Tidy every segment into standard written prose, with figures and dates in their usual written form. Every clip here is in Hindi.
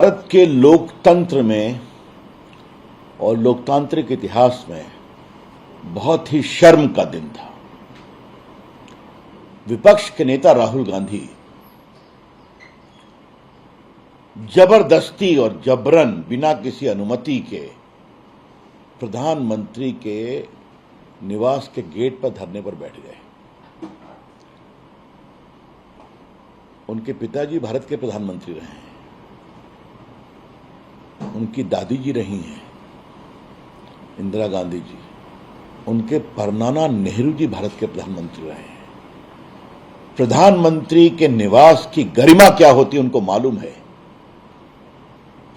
भारत के लोकतंत्र में और लोकतांत्रिक इतिहास में बहुत ही शर्म का दिन था। विपक्ष के नेता राहुल गांधी जबरदस्ती और जबरन बिना किसी अनुमति के प्रधानमंत्री के निवास के गेट पर धरने पर बैठ गए। उनके पिताजी भारत के प्रधानमंत्री रहे हैं, उनकी दादी जी रही हैं इंदिरा गांधी जी, उनके परनाना नेहरू जी भारत के प्रधानमंत्री रहे हैं। प्रधानमंत्री के निवास की गरिमा क्या होती है उनको मालूम है।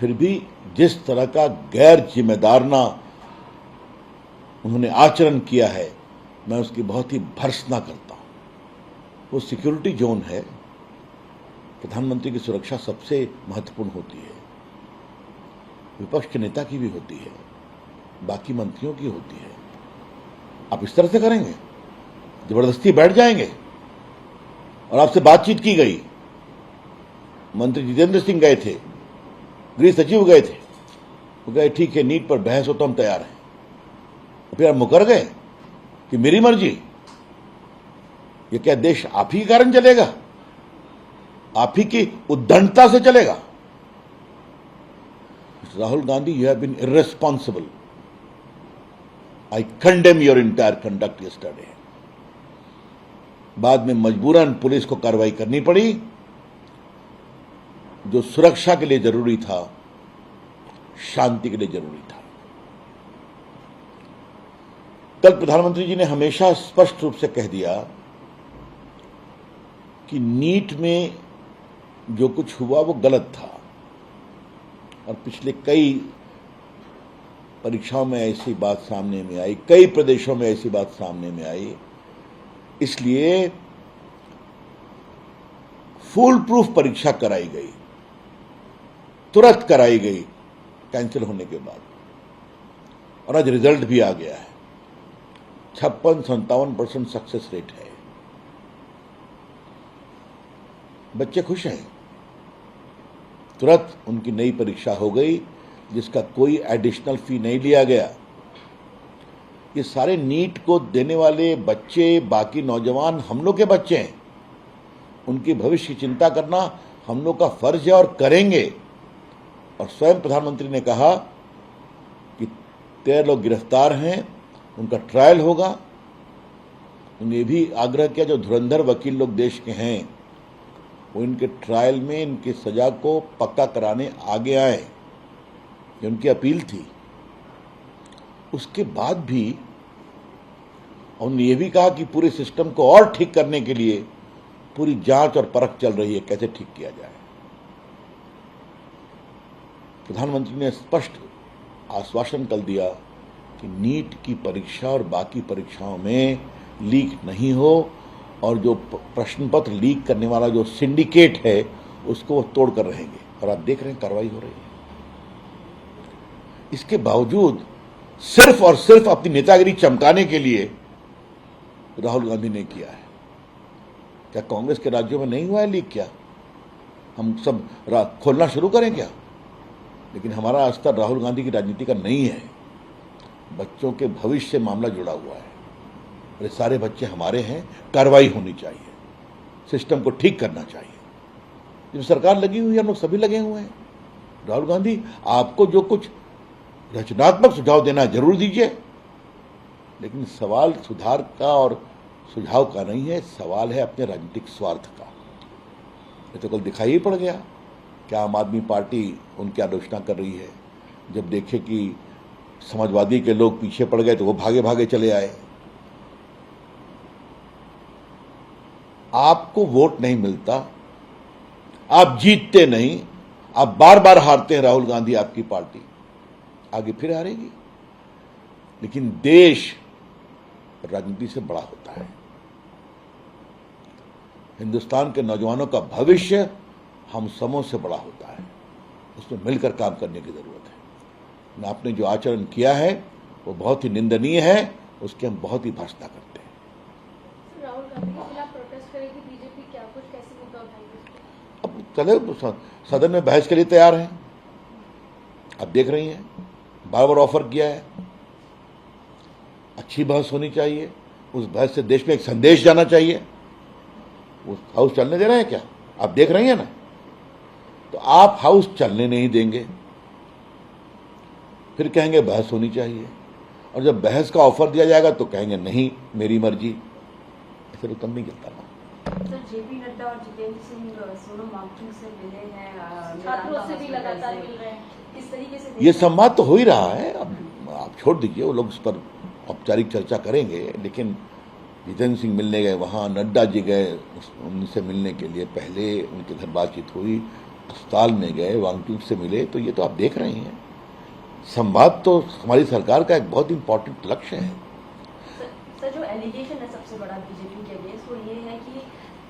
फिर भी जिस तरह का गैर जिम्मेदाराना उन्होंने आचरण किया है, मैं उसकी बहुत ही भर्त्सना करता हूं। वो सिक्योरिटी जोन है, प्रधानमंत्री की सुरक्षा सबसे महत्वपूर्ण होती है, विपक्ष के नेता की भी होती है, बाकी मंत्रियों की होती है। आप इस तरह से करेंगे, जबरदस्ती बैठ जाएंगे। और आपसे बातचीत की गई, मंत्री जितेंद्र सिंह गए थे, गृह सचिव गए थे, वो गए ठीक है नीट पर बहस हो तो हम तैयार हैं। फिर आप मुकर गए कि मेरी मर्जी। ये क्या देश आप ही के कारण चलेगा? आप ही की उद्दंडता से चलेगा? Rahul Gandhi, you have been irresponsible. I condemn your entire conduct yesterday. बाद में मजबूरन पुलिस को कार्रवाई करनी पड़ी। जो सुरक्षा के लिए जरूरी था, शांति के लिए जरूरी था। कल प्रधानमंत्री जी ने हमेशा स्पष्ट रूप से कह दिया कि नीट में जो कुछ हुआ वो गलत था। और पिछले कई परीक्षाओं में ऐसी बात सामने में आई, कई प्रदेशों में ऐसी बात सामने में आई। इसलिए फुल प्रूफ परीक्षा कराई गई, तुरंत कराई गई कैंसिल होने के बाद, और आज रिजल्ट भी आ गया है। 56-57% सक्सेस रेट है। बच्चे खुश हैं। तुरंत उनकी नई परीक्षा हो गई जिसका कोई एडिशनल फी नहीं लिया गया। ये सारे नीट को देने वाले बच्चे, बाकी नौजवान हम लोग के बच्चे हैं। उनके भविष्य की चिंता करना हम लोग का फर्ज है और करेंगे। और स्वयं प्रधानमंत्री ने कहा कि 13 लोग गिरफ्तार हैं, उनका ट्रायल होगा। उन्होंने ये भी आग्रह किया जो धुरंधर वकील लोग देश के हैं वो इनके ट्रायल में इनकी सजा को पक्का कराने आगे आए। ये उनकी अपील थी। उसके बाद भी उन्होंने ये भी कहा कि पूरे सिस्टम को और ठीक करने के लिए पूरी जांच और परख चल रही है, कैसे ठीक किया जाए। प्रधानमंत्री ने स्पष्ट आश्वासन कल दिया कि नीट की परीक्षा और बाकी परीक्षाओं में लीक नहीं हो, और जो प्रश्न पत्र लीक करने वाला जो सिंडिकेट है उसको वो तोड़ कर रहेंगे। और आप देख रहे हैं कार्रवाई हो रही है। इसके बावजूद सिर्फ और सिर्फ अपनी नेतागिरी चमकाने के लिए राहुल गांधी ने किया है। क्या कांग्रेस के राज्यों में नहीं हुआ है लीक? क्या हम सब खोलना शुरू करें क्या? लेकिन हमारा स्तर राहुल गांधी की राजनीति का नहीं है। बच्चों के भविष्य से मामला जुड़ा हुआ है। ये सारे बच्चे हमारे हैं। कार्रवाई होनी चाहिए, सिस्टम को ठीक करना चाहिए। जब सरकार लगी हुई है, हम लोग सभी लगे हुए हैं। राहुल गांधी, आपको जो कुछ रचनात्मक सुझाव देना जरूर दीजिए, लेकिन सवाल सुधार का और सुझाव का नहीं है, सवाल है अपने राजनीतिक स्वार्थ का। ये तो कल दिखाई ही पड़ गया कि आम आदमी पार्टी उनकी आलोचना कर रही है। जब देखे कि समाजवादी के लोग पीछे पड़ गए तो वो भागे भागे चले आए। आपको वोट नहीं मिलता, आप जीतते नहीं, आप बार बार हारते हैं। राहुल गांधी, आपकी पार्टी आगे फिर हारेगी। लेकिन देश राजनीति से बड़ा होता है। हिंदुस्तान के नौजवानों का भविष्य हम समों से बड़ा होता है। उसमें मिलकर काम करने की जरूरत है। आपने जो आचरण किया है वो बहुत ही निंदनीय है, उसकी हम बहुत ही भर्त्सना करते हैं। राहुल गांधी के खिलाफ प्रोटेस्ट करेगी बीजेपी, क्या कुछ कैसे मुद्दा उठाएगी? अब चले सदन में बहस के लिए तैयार हैं। आप देख रही हैं, बार बार ऑफर किया है। अच्छी बहस होनी चाहिए, उस बहस से देश में एक संदेश जाना चाहिए। वो हाउस चलने दे रहे हैं क्या? आप देख रही हैं ना। तो आप हाउस चलने नहीं देंगे, फिर कहेंगे बहस होनी चाहिए, और जब बहस का ऑफर दिया जाएगा तो कहेंगे नहीं मेरी मर्जी। ऐसे तो तब नहीं चलता ना। सर, जेपी नड्डा और जितेंद्र सिंह सोनम वांगचुक से मिले हैं, छात्रों से भी लगातार मिल रहे हैं। किस तरीके से ये संवाद तो हो ही रहा है। अब आप छोड़ दीजिए, वो लोग उस पर औपचारिक चर्चा करेंगे। लेकिन जितेंद्र सिंह मिलने गए वहाँ, नड्डा जी गए उनसे मिलने के लिए, पहले उनके घर बातचीत हुई, अस्पताल में गए, वांगचुक से मिले। तो ये तो आप देख रहे हैं, संवाद तो हमारी सरकार का एक बहुत इंपॉर्टेंट लक्ष्य है। सर, जो एलिगेशन है सबसे बड़ा बीजेपी के अगेंस्ट, वो ये है कि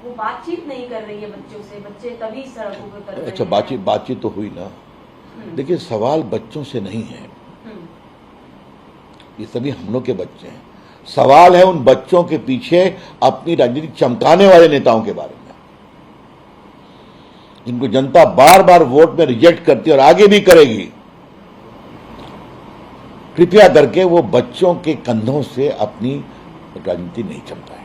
वो बातचीत नहीं कर रही है बच्चों से, बच्चे तभी सड़कों पर उतर रहे अच्छा, हैं। बातचीत तो हुई ना। देखिए, सवाल बच्चों से नहीं है, ये सभी हम लोग के बच्चे हैं। सवाल है उन बच्चों के पीछे अपनी राजनीति चमकाने वाले नेताओं के बारे में, जिनको जनता बार बार वोट में रिजेक्ट करती है और आगे भी करेगी। कृपया करके वो बच्चों के कंधों से अपनी राजनीति नहीं चमकाएं।